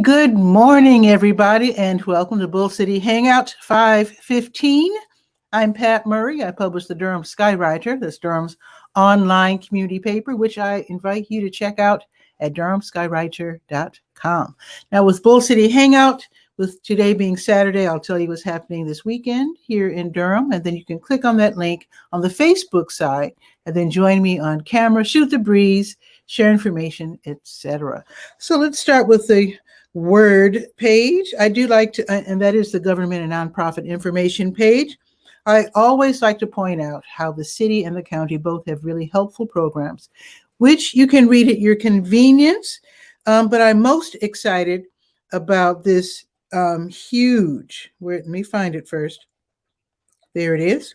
Good morning, everybody, and welcome to Bull City Hangout 515. I'm Pat Murray. I publish the Durham Skywriter, that's Durham's online community paper, which I invite you to check out at durhamskywriter.com. Now, with Bull City Hangout, with today being Saturday, I'll tell you what's happening this weekend here in Durham, and then you can click on that link on the Facebook side, and then join me on camera, shoot the breeze, share information, etc. So let's start with the Word page. I do like to, and that is the government and nonprofit information page. I always like to point out how the city and the county both have really helpful programs, which you can read at your convenience. But I'm most excited about this huge, let me find it first. There it is.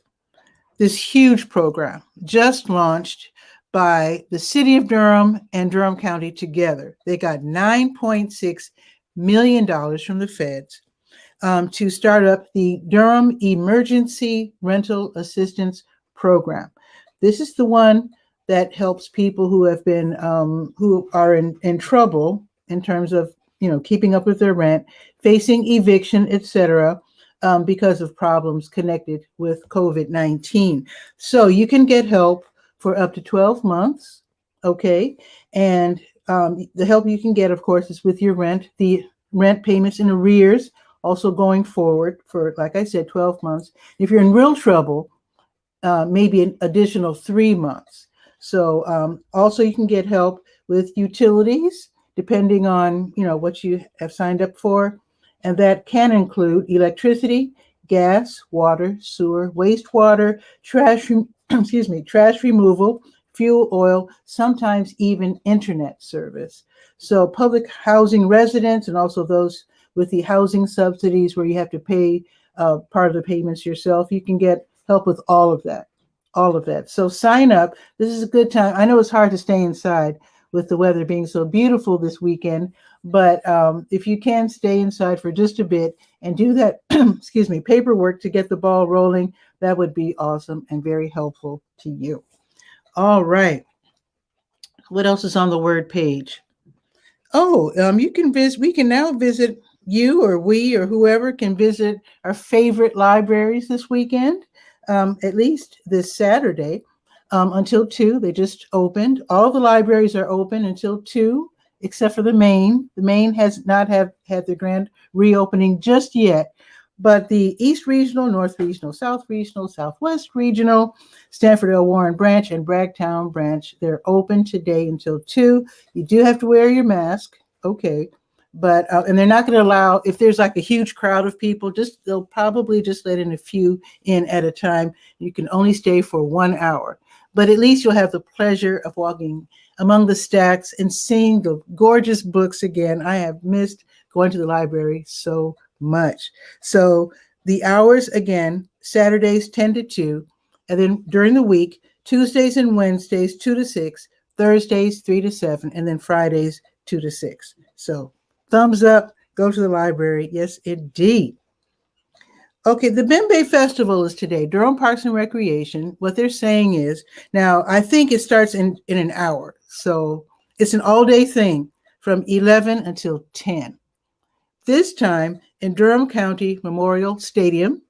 This huge program just launched by the city of Durham and Durham County together. They got $9.6 million from the feds to start up the Durham Emergency Rental Assistance Program. This is the one that helps people who have been who are in trouble in terms of keeping up with their rent, facing eviction, etc. Because of problems connected with COVID-19. So you can get help for up to 12 months, okay? And the help you can get, of course, is with your rent, the rent payments in arrears, also going forward for, like I said, 12 months. If you're in real trouble, maybe an additional 3 months. So also you can get help with utilities, depending on, what you have signed up for. And that can include electricity, gas, water, sewer, wastewater, trash removal, fuel, oil, sometimes even internet service. So public housing residents and also those with the housing subsidies where you have to pay part of the payments yourself, you can get help with all of that. So sign up. This is a good time. I know it's hard to stay inside with the weather being so beautiful this weekend, but if you can stay inside for just a bit and do that, paperwork to get the ball rolling, that would be awesome and very helpful to you. All right. What else is on the Word page? Oh, you can visit. We can now visit. You or we or whoever can visit our favorite libraries this weekend. At least this Saturday. Until 2, they just opened. All the libraries are open until 2, except for the Main. The Main has not had the grand reopening just yet, but the East Regional, North Regional, South Regional, Southwest Regional, Stanford L. Warren Branch, and Bragtown Branch, they're open today until 2. You do have to wear your mask, okay, but and they're not going to allow, if there's like a huge crowd of people, they'll probably just let in a few in at a time. You can only stay for 1 hour. But at least you'll have the pleasure of walking among the stacks and seeing the gorgeous books again. I have missed going to the library so much. So the hours, again, Saturdays 10 to 2, and then during the week, Tuesdays and Wednesdays 2 to 6, Thursdays 3 to 7, and then Fridays 2 to 6. So thumbs up, go to the library. Yes, indeed. Okay, the Bembe Festival is today, Durham Parks and Recreation. What they're saying is, now I think it starts in an hour. So it's an all-day thing from 11 until 10. This time in Durham County Memorial Stadium.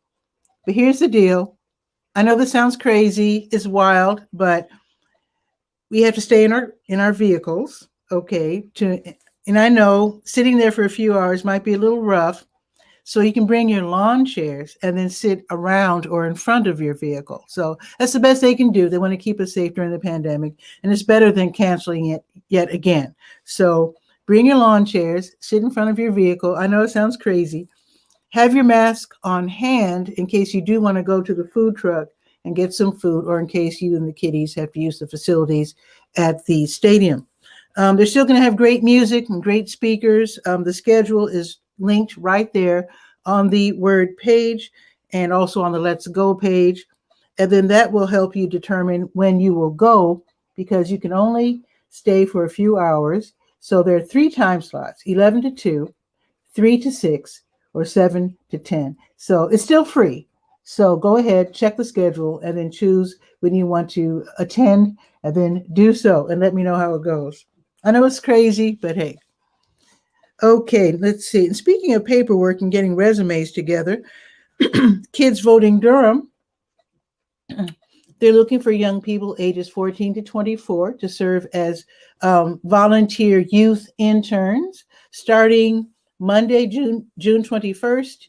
But here's the deal. I know this sounds crazy, it's wild, but we have to stay in our vehicles, okay? And I know sitting there for a few hours might be a little rough. So you can bring your lawn chairs and then sit around or in front of your vehicle. So that's the best they can do. They want to keep us safe during the pandemic, and it's better than canceling it yet again. So bring your lawn chairs, sit in front of your vehicle. I know it sounds crazy. Have your mask on hand in case you do want to go to the food truck and get some food, or in case you and the kiddies have to use the facilities at the stadium. They're still going to have great music and great speakers. The schedule is linked right there on the Word page and also on the Let's Go page. And then that will help you determine when you will go, because you can only stay for a few hours. So there are 3 time slots, 11 to 2, 3 to 6, or 7 to 10. So it's still free. So go ahead, check the schedule, and then choose when you want to attend, and then do so and let me know how it goes. I know it's crazy, but hey. Okay, let's see. And speaking of paperwork and getting resumes together, Kids Voting Durham, they're looking for young people ages 14 to 24 to serve as volunteer youth interns starting Monday, June 21st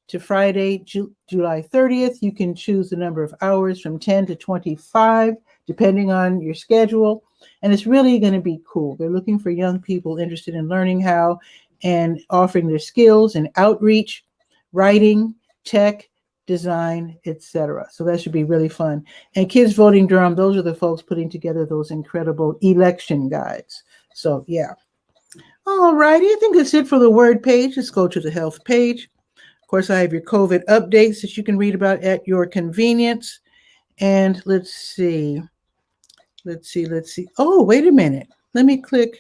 to Friday, July 30th. You can choose the number of hours from 10 to 25, depending on your schedule. And it's really going to be cool. They're looking for young people interested in learning how and offering their skills in outreach, writing, tech, design, etc. So that should be really fun. And Kids Voting Durham, those are the folks putting together those incredible election guides. So yeah. All righty, I think that's it for the word page. Let's go to the health page. Of course, I have your COVID updates that you can read about at your convenience. And let's see. Oh, wait a minute. Let me click.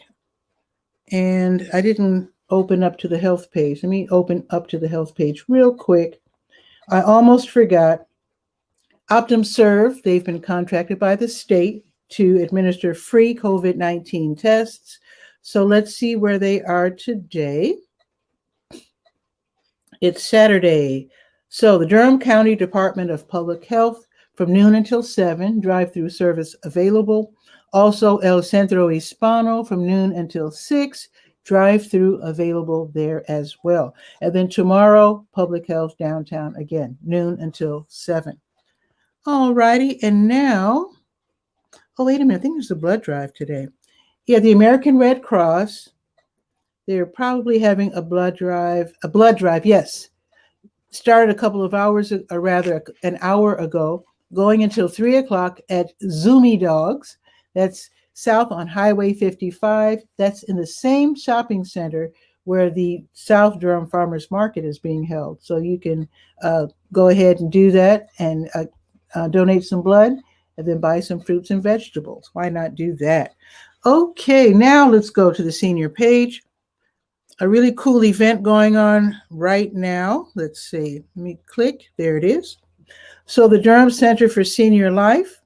And I didn't open up to the health page. Let me open up to the health page real quick. I almost forgot. 𝗕𝗨𝗟𝗟, they've been contracted by the state to administer free COVID-19 tests. So let's see where they are today. It's Saturday. So the Durham County Department of Public Health from noon until 7, drive-through service available. Also El Centro Hispano from noon until 6, drive-through available there as well. And then tomorrow, Public Health downtown again, noon until 7. All righty, and now, oh, wait a minute, I think there's a blood drive today. Yeah, the American Red Cross, they're probably having a blood drive, yes. Started a couple of hours, or rather an hour ago, going until 3 o'clock at Zoomy Dogs. That's south on Highway 55. That's in the same shopping center where the South Durham Farmers Market is being held. So you can go ahead and do that and donate some blood and then buy some fruits and vegetables. Why not do that? Okay, now let's go to the senior page. A really cool event going on right now. Let's see. Let me click. There it is. So the Durham Center for Senior Life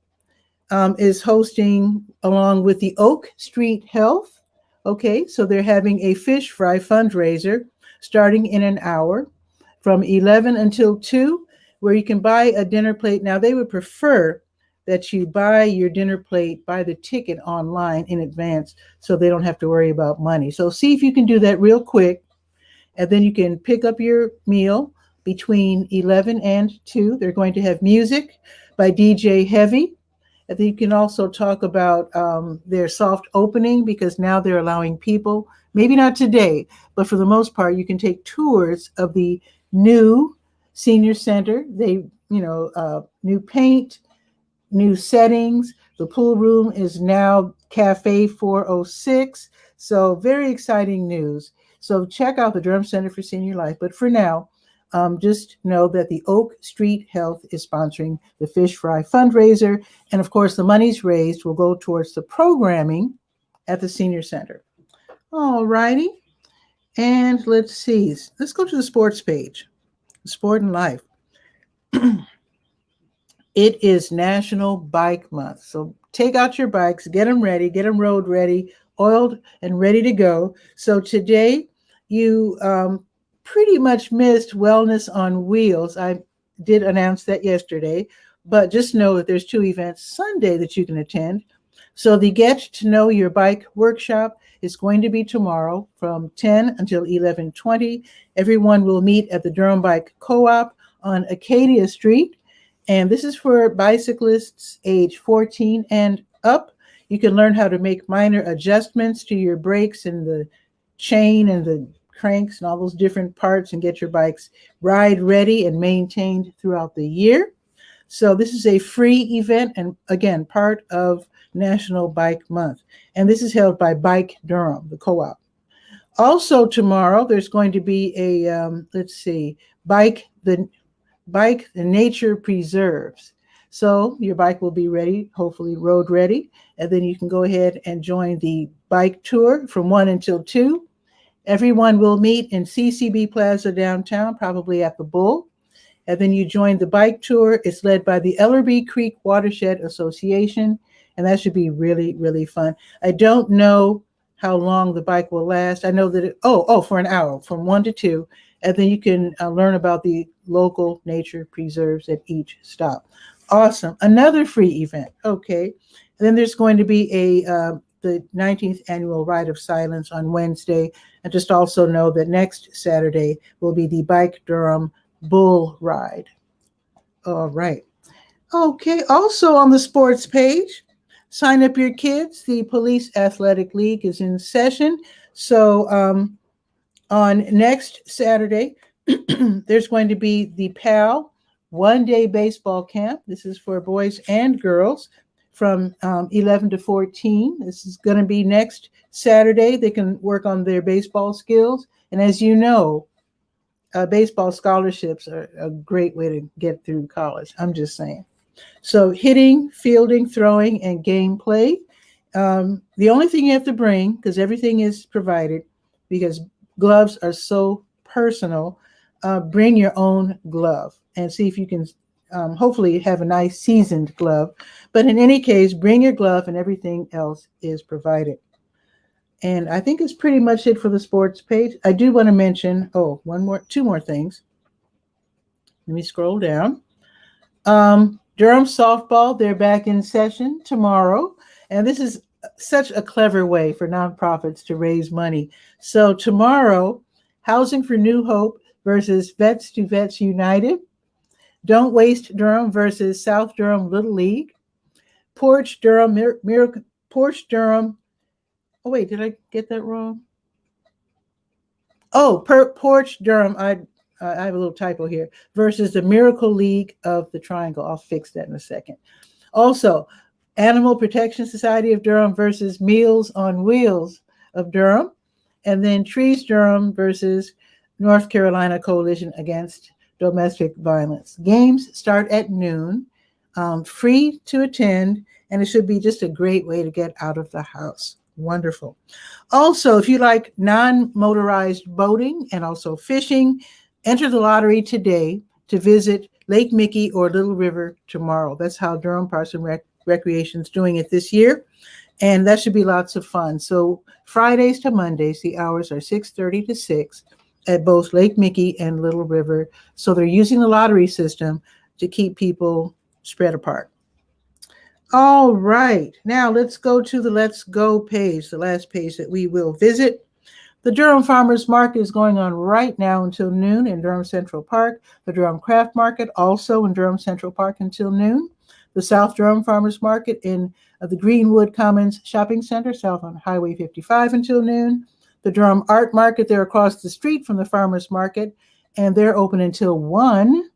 is hosting, along with the Oak Street Health. Okay, so they're having a fish fry fundraiser starting in an hour from 11 until 2, where you can buy a dinner plate. Now, they would prefer that you buy your dinner plate, buy the ticket online in advance so they don't have to worry about money. So see if you can do that real quick, and then you can pick up your meal between 11 and 2. They're going to have music by DJ Heavy. And then you can also talk about their soft opening, because now they're allowing people, maybe not today, but for the most part, you can take tours of the new senior center. They, new paint, new settings. The pool room is now Cafe 406. So very exciting news. So check out the Durham Center for Senior Life. But for now, just know that the Oak Street Health is sponsoring the Fish Fry fundraiser. And of course, the monies raised will go towards the programming at the Senior Center. All righty. And let's see. Let's go to the sports page. Sport and Life. It is National Bike Month. So take out your bikes, get them ready, get them road ready, oiled and ready to go. So today you pretty much missed Wellness on Wheels. I did announce that yesterday, but just know that there's 2 events Sunday that you can attend. So the Get to Know Your Bike workshop is going to be tomorrow from 10 until 11:20. Everyone will meet at the Durham Bike Co-op on Acadia Street. And this is for bicyclists age 14 and up. You can learn how to make minor adjustments to your brakes and the chain and the cranks and all those different parts, and get your bikes ride ready and maintained throughout the year. So this is a free event, and again, part of National Bike Month. And this is held by Bike Durham, the co-op. Also tomorrow, there's going to be a, Bike the Nature Preserves. So your bike will be ready, hopefully road ready. And then you can go ahead and join the bike tour from 1 until 2. Everyone will meet in CCB Plaza downtown, probably at the Bull. And then you join the bike tour. It's led by the Ellerby Creek Watershed Association. And that should be really, really fun. I don't know how long the bike will last. I know that for an hour, from 1 to 2, and then you can learn about the local nature preserves at each stop. Awesome. Another free event. Okay. And then there's going to be the 19th annual Ride of Silence on Wednesday. And just also know that next Saturday will be the Bike Durham Bull Ride. All right. Okay. Also on the sports page, sign up your kids. The Police Athletic League is in session. So on next Saturday, there's going to be the PAL one-day baseball camp. This is for boys and girls from 11 to 14. This is going to be next Saturday. They can work on their baseball skills. And as you know, baseball scholarships are a great way to get through college. I'm just saying. So hitting, fielding, throwing, and gameplay. The only thing you have to bring, because everything is provided, because gloves are so personal, bring your own glove and see if you can hopefully have a nice seasoned glove. But in any case, bring your glove and everything else is provided. And I think it's pretty much it for the sports page. I do want to mention, two more things. Let me scroll down. Durham softball, they're back in session tomorrow. And this is such a clever way for nonprofits to raise money. So tomorrow, Housing for New Hope versus Vets to Vets United. Don't Waste Durham versus South Durham Little League. Porch Durham, Porch Durham. Oh, wait, did I get that wrong? Porch Durham. I have a little typo here. Versus the Miracle League of the Triangle. I'll fix that in a second. Also, Animal Protection Society of Durham versus Meals on Wheels of Durham. And then Trees Durham versus North Carolina Coalition Against Domestic Violence. Games start at noon, free to attend, and it should be just a great way to get out of the house. Wonderful. Also, if you like non-motorized boating and also fishing, enter the lottery today to visit Lake Mickey or Little River tomorrow. That's how Durham Parks and Recreation is doing it this year. And that should be lots of fun. So Fridays to Mondays, the hours are 6:30 to 6 at both Lake Mickey and Little River. So they're using the lottery system to keep people spread apart. All right. Now let's go to the Let's Go page, the last page that we will visit. The Durham Farmers Market is going on right now until noon in Durham Central Park. The Durham Craft Market also in Durham Central Park until noon. The South Durham Farmers Market in the Greenwood Commons Shopping Center, south on Highway 55 until noon. The Durham Art Market, they're across the street from the Farmers Market, and they're open until 1.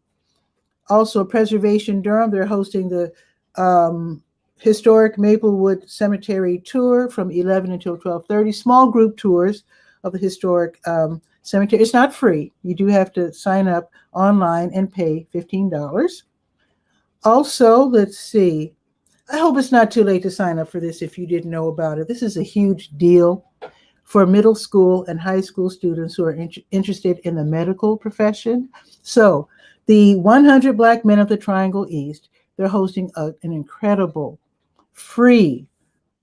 Also, Preservation Durham, they're hosting the Historic Maplewood Cemetery Tour from 11 until 12:30. Small group tours of the historic cemetery. It's not free. You do have to sign up online and pay $15. Also, let's see. I hope it's not too late to sign up for this if you didn't know about it. This is a huge deal for middle school and high school students who are interested in the medical profession. So the 100 Black Men of the Triangle East, they're hosting an incredible free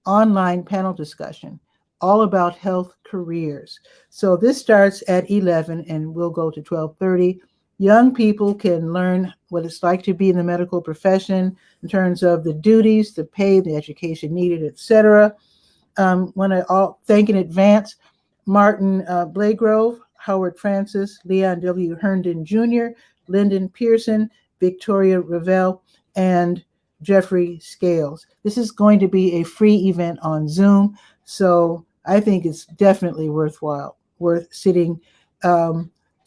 online panel discussion all about health careers. So this starts at 11 and will go to 12:30. Young people can learn what it's like to be in the medical profession in terms of the duties, the pay, the education needed, etc. Want to thank in advance Martin Blagrove, Howard Francis, Leon W. Herndon Jr., Lyndon Pearson, Victoria Ravel, and Jeffrey Scales. This is going to be a free event on Zoom, so I think it's definitely worth sitting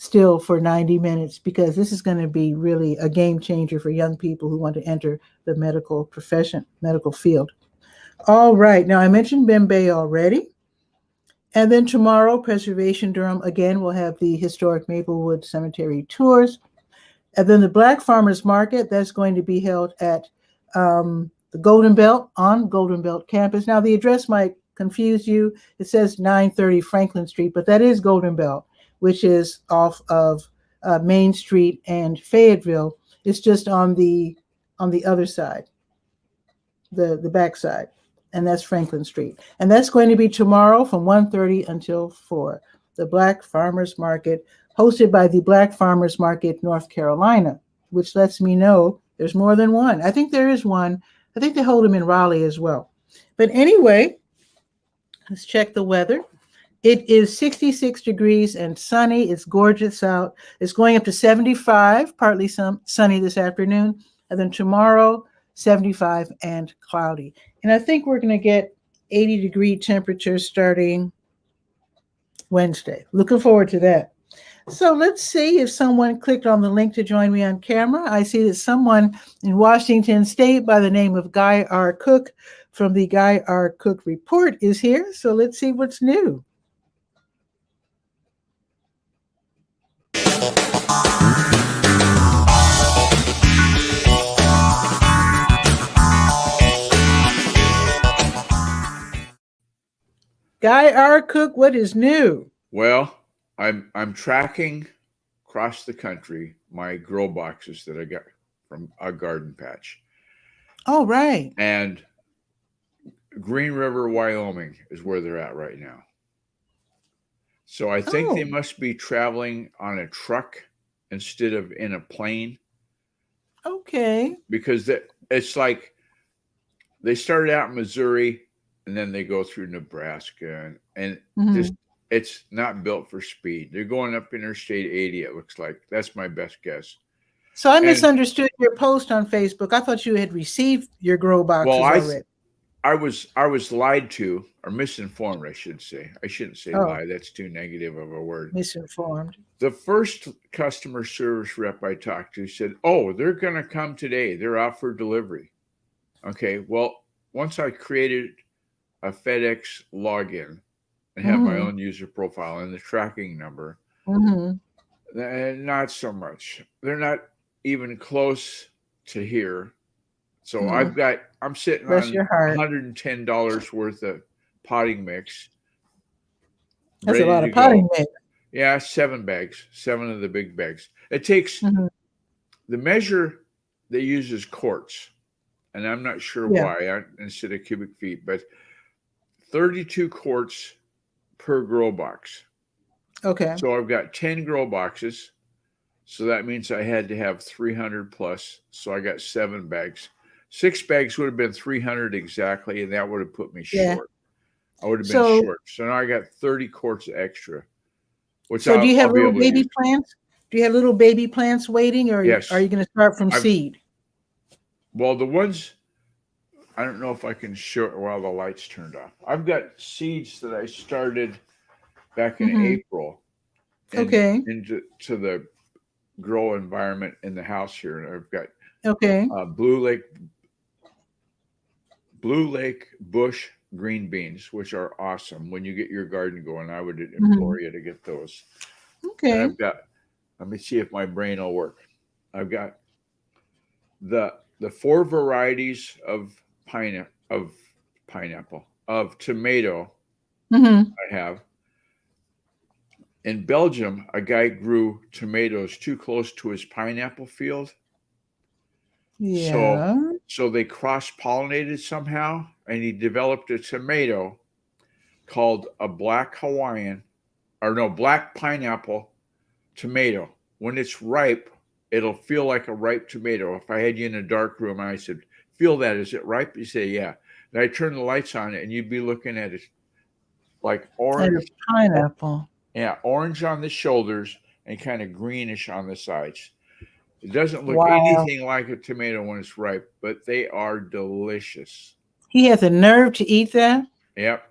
still for 90 minutes, because this is going to be really a game changer for young people who want to enter the medical profession, medical field. All right, now I mentioned Bembe already. And then tomorrow, Preservation Durham again will have the historic Maplewood Cemetery tours. And then the Black Farmers Market, that's going to be held at the Golden Belt, on Golden Belt campus. Now the address might confuse you. It says 930 Franklin Street, but that is Golden Belt, which is off of Main Street and Fayetteville. It's just on the other side, the back side. and that's Franklin Street. And that's going to be tomorrow from 1:30 until 4. The Black Farmers Market, hosted by the Black Farmers Market North Carolina, which lets me know there's more than one. I think there is one. I think they hold them in Raleigh as well. But anyway, let's check the weather. It is 66 degrees and sunny. It's gorgeous out. It's going up to 75, partly sunny this afternoon. And then tomorrow, 75 and cloudy. And I think we're going to get 80-degree temperatures starting Wednesday. Looking forward to that. So let's see if someone clicked on the link to join me on camera. I see that someone in Washington State by the name of Guy R. Cook from the Guy R. Cook Report is here. So let's see what's new. Guy R. Cook, what is new? Well, I'm tracking across the country my grow boxes that I got from a garden patch. Oh, right. And Green River, Wyoming is where they're at right now. So I think they must be traveling on a truck instead of in a plane. Okay. Because it's like they started out in Missouri and then they go through Nebraska and just it's not built for speed. They're going up Interstate 80, it looks like. That's my best guess. So I misunderstood your post on Facebook. I thought you had received your grow boxes already. I was lied to or misinformed, I should say. I shouldn't say lie. That's too negative of a word. Misinformed. The first customer service rep I talked to said, "Oh, they're going to come today. They're out for delivery." Okay, well, once I created a FedEx login and have my own user profile and the tracking number, not so much. They're not even close to here. So I'm sitting on $110 worth of potting mix. That's a lot of potting mix. Yeah, 7 bags, 7 of the big bags. It takes the measure they use is quarts, and I'm not sure why instead of cubic feet, but 32 quarts per grow box. Okay. So I've got 10 grow boxes. So that means I had to have 300 plus. So I got 7 bags. 6 bags would have been 300 exactly, and that would have put me short. I would have been short. So now I got 30 quarts extra. So do you have little baby plants? Do you have little baby plants waiting, or are you going to start from seed? Well, the ones, I don't know if I can show it while the lights turned off. I've got seeds that I started back in April. Into the grow environment in the house here. And I've got Blue Lake Bush green beans, which are awesome. When you get your garden going, I would implore you to get those. Okay. And I've got, let me see if my brain will work. I've got the 4 varieties of tomato I have. In Belgium, a guy grew tomatoes too close to his pineapple field. Yeah. So they cross-pollinated somehow, and he developed a tomato called a black pineapple tomato. When it's ripe, it'll feel like a ripe tomato. If I had you in a dark room and I said, "Feel that, is it ripe?" You say, "Yeah." And I turn the lights on and you'd be looking at it like orange. Like a pineapple. Yeah, orange on the shoulders and kind of greenish on the sides. It doesn't look anything like a tomato when it's ripe, but they are delicious. He has the nerve to eat that? Yep.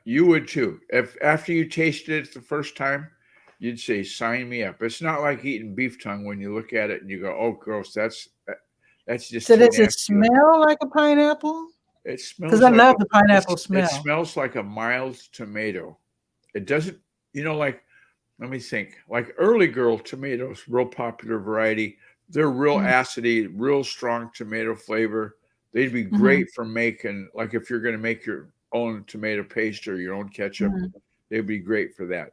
You would too. If after you tasted it the first time, you'd say, "Sign me up." It's not like eating beef tongue when you look at it and you go, "Oh, gross." That's just. So does it smell like a pineapple? It smells because I love the pineapple smell. It smells like a mild tomato. It doesn't, like, let me think, like early girl tomatoes, real popular variety. They're real acidy, real strong tomato flavor. They'd be great for making, like if you're going to make your own tomato paste or your own ketchup, they'd be great for that.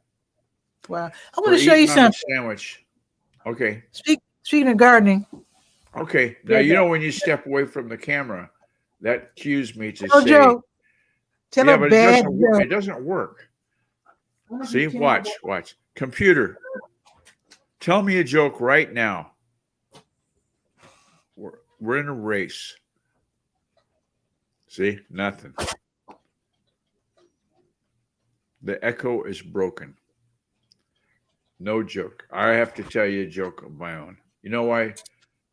Wow. I want to show you something. Sandwich. Okay. Speaking of gardening. Okay. Now, when you step away from the camera, that cues me to say, Tell Yeah, a but bad it joke. doesn't work. I'm gonna See, do 10 more. watch. Computer, tell me a joke right now. We're in a race. See, nothing. The echo is broken. No joke. I have to tell you a joke of my own. You know why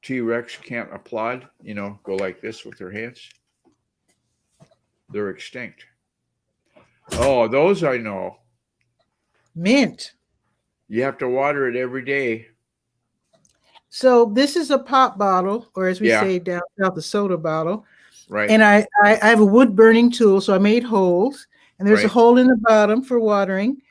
T-Rex can't applaud? You know, go like this with their hands? They're extinct. Oh, those I know. Mint. You have to water it every day. So this is a pop bottle, or as we Yeah. say down south, a soda bottle. Right. And I have a wood burning tool, so I made holes, and there's a Right. hole in the bottom for watering.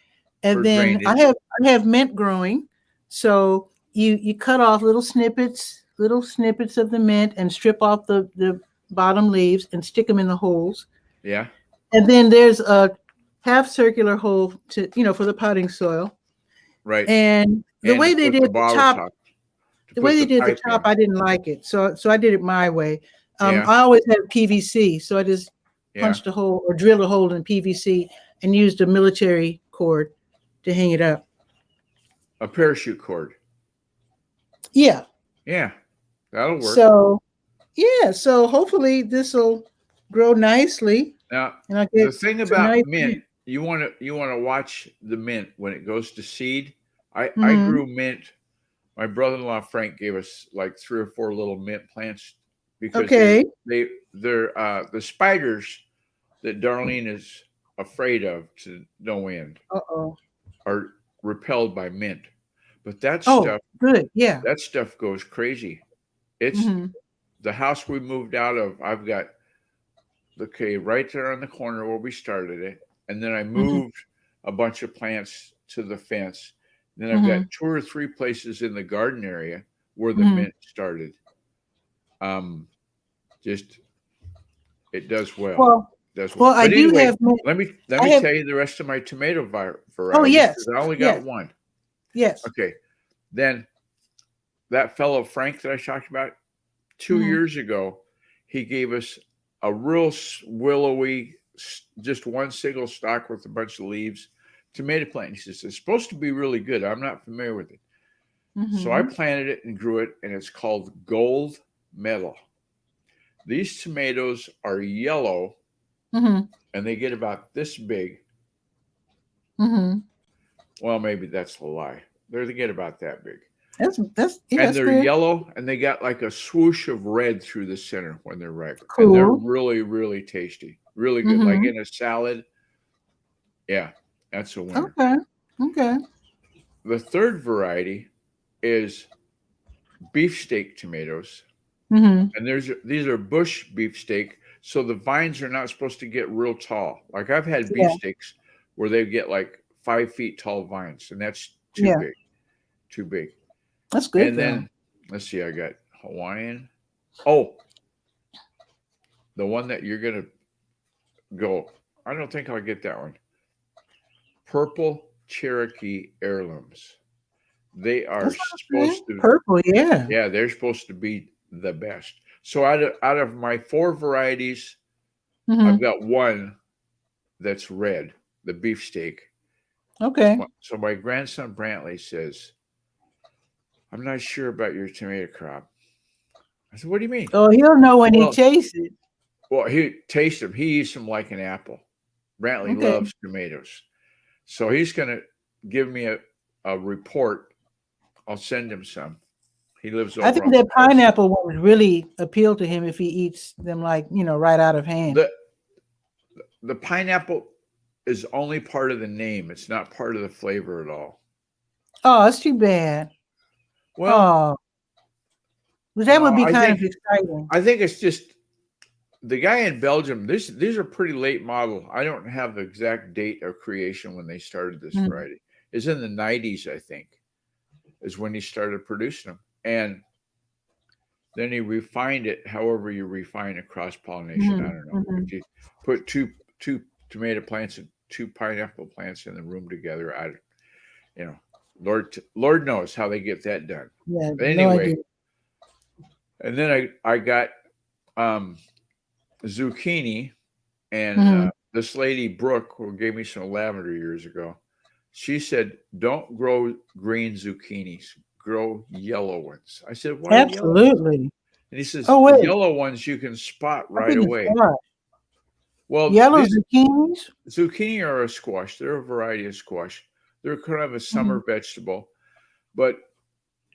And For then I drainage. have mint growing. So you cut off little snippets of the mint and strip off the bottom leaves and stick them in the holes. Yeah. And then there's a half circular hole to, for the potting soil. Right. And the And way to they put did the the bottle top, top. the way they did the pipe top, in. I didn't like it. So I did it my way. Yeah. I always had PVC, so I just Yeah. punched a hole or drilled a hole in PVC and used a military cord to hang it up. A parachute cord. Yeah. Yeah. That'll work. So hopefully this will grow nicely. Now, and I'll get the thing some about nice mint, you want to watch the mint when it goes to seed. I Mhm. grew mint. My brother-in-law Frank gave us like 3 or 4 little mint plants because Okay. they're the spiders that Darlene is afraid of to no end Uh-oh. are repelled by mint. But that Oh, stuff good. Yeah. that stuff goes crazy. It's Mhm. the house we moved out of. I've got right there on the corner where we started it, and then I moved a bunch of plants to the fence. Then I've got 2 or 3 places in the garden area where the mint started. Just it does well. Well, Does well. I But do anyway, have mint. let me tell you the rest of my tomato varieties. Oh, yes. 'Cause I only got one. Yes. Okay. Then that fellow Frank that I talked about 2 years ago, he gave us a real willowy, just one single stalk with a bunch of leaves tomato plant. He says, it's supposed to be really good. I'm not familiar with it. So I planted it and grew it, and it's called gold medal. These tomatoes are yellow, and they get about this big. Well, maybe that's a lie. They get about that big. And they're good. yellow, and they got like a swoosh of red through the center when they're ripe. Cool. And they're really, really tasty. Really good. Like in a salad. Yeah, that's a winner. Okay. The third variety is beefsteak tomatoes. Mm-hmm. And these are bush beefsteak, so the vines are not supposed to get real tall. Like I've had beefsteaks where they get like 5 feet tall vines, and that's too big. Too big. That's good. And then let's see, I got Hawaiian. Oh, the one that you're gonna go. I don't think I'll get that one. Purple Cherokee heirlooms. They are supposed to purple, yeah. Yeah, they're supposed to be the best. So out of my 4 varieties, I've got one that's red, the beefsteak. Okay. So my grandson Brantley says, I'm not sure about your tomato crop. I said, what do you mean? Oh, he'll know when he tastes it. Well, he tastes them. He eats them like an apple. Brantley loves tomatoes. So he's going to give me a report. I'll send him some. He lives over I think on that pineapple one would really appeal to him if he eats them right out of hand. The pineapple is only part of the name. It's not part of the flavor at all. Oh, that's too bad. Well, that would be kind of exciting. I think it's just the guy in Belgium. These are pretty late model. I don't have the exact date of creation when they started this variety. It's in the 90s, I think, is when he started producing them. And then he refined it however you refine a cross-pollination. I don't know. If you put two tomato plants and 2 pineapple plants in the room together, Lord knows how they get that done. Yeah, but anyway, and then I got zucchini and this lady Brooke, who gave me some lavender years ago, she said, "Don't grow green zucchinis. Grow yellow ones." I said, "Why yellow ones?" Absolutely. And he says, Oh, "The wait. yellow ones you can spot I right think it's away." squash. Well, Yellow these zucchinis. zucchini are a squash. They're a variety of squash. They're kind of a Mhm. summer vegetable, but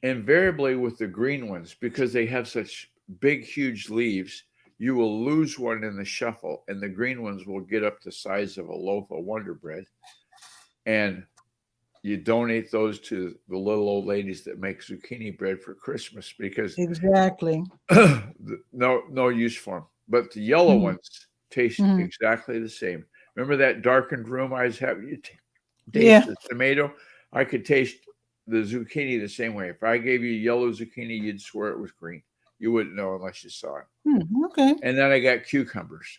invariably with the green ones, because they have such big, huge leaves, you will lose one in the shuffle, and the green ones will get up the size of a loaf of Wonder Bread. And you donate those to the little old ladies that make zucchini bread for Christmas, because Exactly. no use for them. But the yellow Mhm. ones taste Mhm. exactly the same. Remember that darkened room I was having you taste Yeah. the tomato? I could taste the zucchini the same way. If I gave you yellow zucchini, you'd swear it was green. You wouldn't know unless you saw it. Okay. And then I got cucumbers.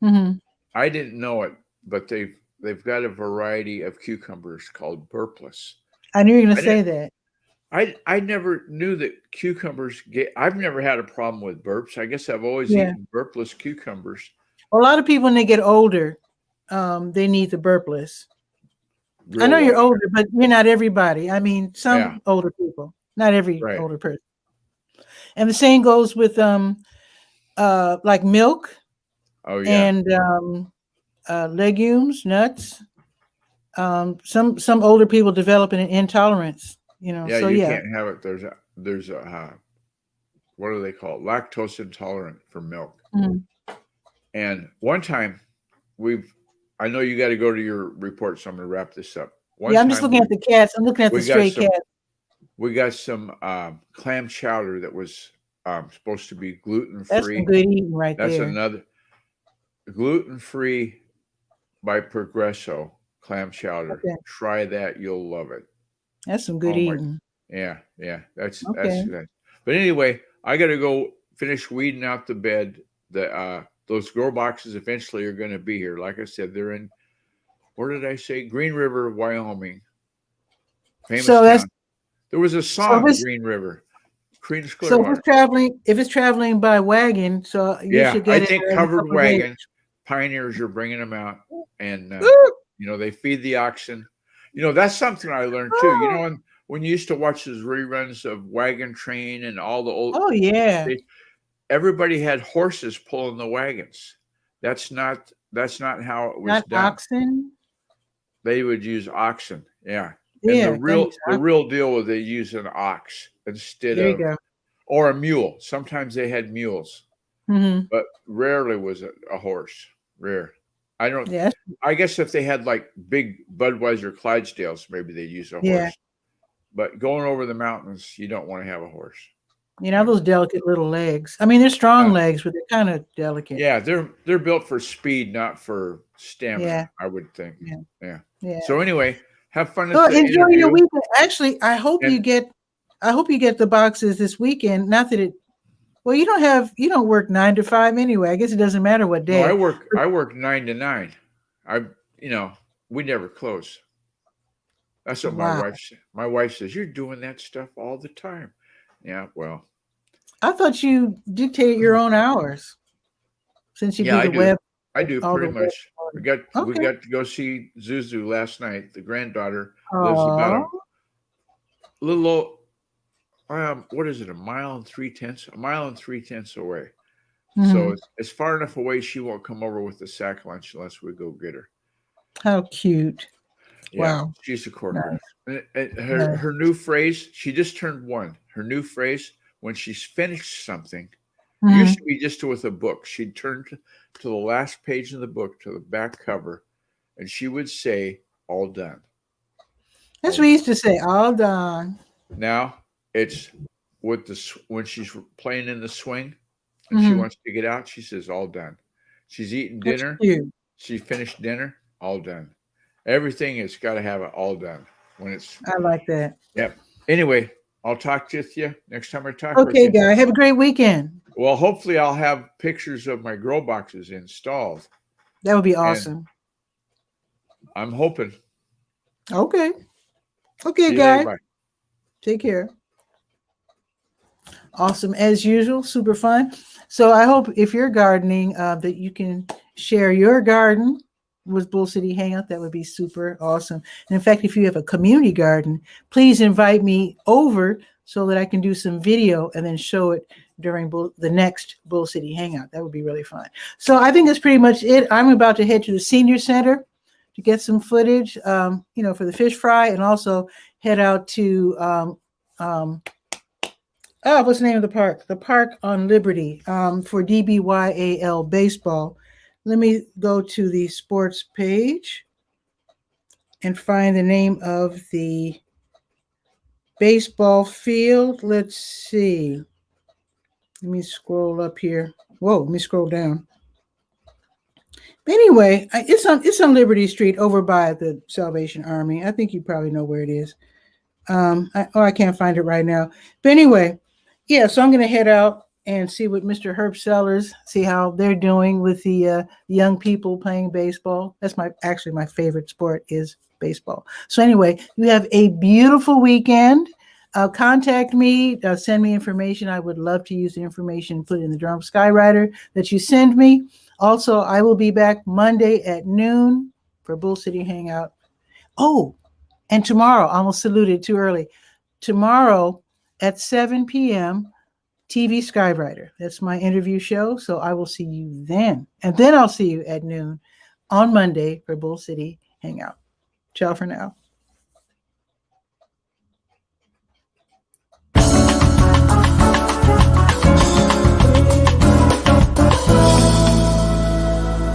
Mhm. I didn't know it, but they've got a variety of cucumbers called burpless. I knew you were going I to say didn't. that. I never knew that cucumbers get. I've never had a problem with burps. I guess I've always Yeah. eaten burpless cucumbers. A lot of people, when they get older, they need the burpless. I Real know you're what? older, but you're not everybody. I mean, Yeah, some older people, not every right. older person. And the same goes with like milk Oh yeah, and legumes, nuts. Some older people develop an intolerance. yeah. So You yeah. can't have it. There's a what do they call it? Lactose intolerant for milk. Mhm. And one time I know you got to go to your report, so I'm going to wrap this up. One Yeah, I'm just time looking at the cats. I'm looking at the we got stray some cats. we got some clam chowder that was supposed to be gluten That's some free. good eating right That's there. another gluten free by Progresso clam chowder. Okay, Try that, you'll love it. that's some good Oh my, eating. yeah. That's Okay. that. But anyway, I got to go finish weeding out the bed. Those grow boxes eventually are going to be here. Like I said, they're in, where did I say? Green River, Wyoming, famous So that's town. There was a so if song, it's Green River, Creedence so if Clearwater. it's traveling by wagon, so you Yeah, should I get it think in a covered couple of days. wagon pioneers are bringing them out, and Woo! they feed the oxen. That's something I learned too. Oh, When you used to watch those reruns of Wagon Train and all the old, oh yeah, they, everybody had horses pulling the wagons. That's not how it was not done. oxen. They would use oxen. Yeah, and the Yeah, real thanks. the real deal was they use an ox instead There you of, go. or a mule. Sometimes they had mules, Hmm. but rarely was it a horse. Rare. I don't. Yeah, I guess if they had like big Budweiser Clydesdales, maybe they'd use a yeah. horse. But going over the mountains, you don't want to have a horse. Those delicate little legs. I mean, they're strong Uh, legs, but they're kind of delicate. yeah, they're built for speed, not for Yeah, stamina, I would think. yeah, Yeah. yeah. So anyway, have fun at Well, the enjoy your interview. weekend. Actually, And I hope you get the boxes this weekend. Not that it. Well, you don't work 9 to 5 anyway. I guess it doesn't matter what no, I day. work 9 to 9. I we never close. That's what Wow. my wife says. You're doing that stuff all the time. Yeah, well, I thought you dictate your own hours since you yeah, do I the do. web, I do all the pretty web. much. We Okay. got to go see Zuzu last night. The granddaughter lives about Oh. a little what is it, a mile and 3/10 away. So Hmm. it's far enough away she won't come over with the sack lunch unless we go get her. How cute. Yeah, Wow. she's a corker. Nice. And Nice. her new phrase, she just turned 1. Her new phrase, when she's finished something, it used Mhm. to be just with a book. She'd turn to the last page of the book, to the back cover, and she would say, "All done." That's All what we done. used to say. All done. Now it's when she's playing in the swing and she Hmm. wants to get out, she says, "All done." She's eating That's dinner. cute. She finished dinner. All done. Everything has got to have it all done when it's. I like that. Yep. Anyway, I'll talk to you next time I talk with Okay, you. guy. Have a great weekend. Well, hopefully I'll have pictures of my grow boxes installed, That would be and awesome. I'm hoping. Okay. Okay, See you later. guy. Bye. Take care. Awesome as usual. Super fun. So I hope if you're gardening that you can share your garden with Bull City Hangout, that would be super awesome. And in fact, if you have a community garden, please invite me over so that I can do some video and then show it during the next Bull City Hangout. That would be really fun. So I think that's pretty much it. I'm about to head to the senior center to get some footage, for the fish fry, and also head out to, what's the name of the park? The park on Liberty for DBYAL baseball. Let me go to the sports page and find the name of the baseball field. Let's see. Let me scroll up here. Whoa, let me scroll down. Anyway, it's on Liberty Street over by the Salvation Army. I think you probably know where it is. I can't find it right now. But anyway, yeah, so I'm going to head out and see what Mr. 𝗕𝗨𝗟𝗟, see how they're doing with the young people playing baseball. That's actually my favorite sport is baseball. So anyway, you have a beautiful weekend. Contact me, send me information. I would love to use the information, put it in the Durham Skywriter that you send me. Also, I will be back Monday at noon for Bull City Hangout. Oh, and tomorrow, I almost saluted too early. Tomorrow at 7 p.m., TV Skywriter. That's my interview show. So I will see you then. And then I'll see you at noon on Monday for Bull City Hangout. Ciao for now.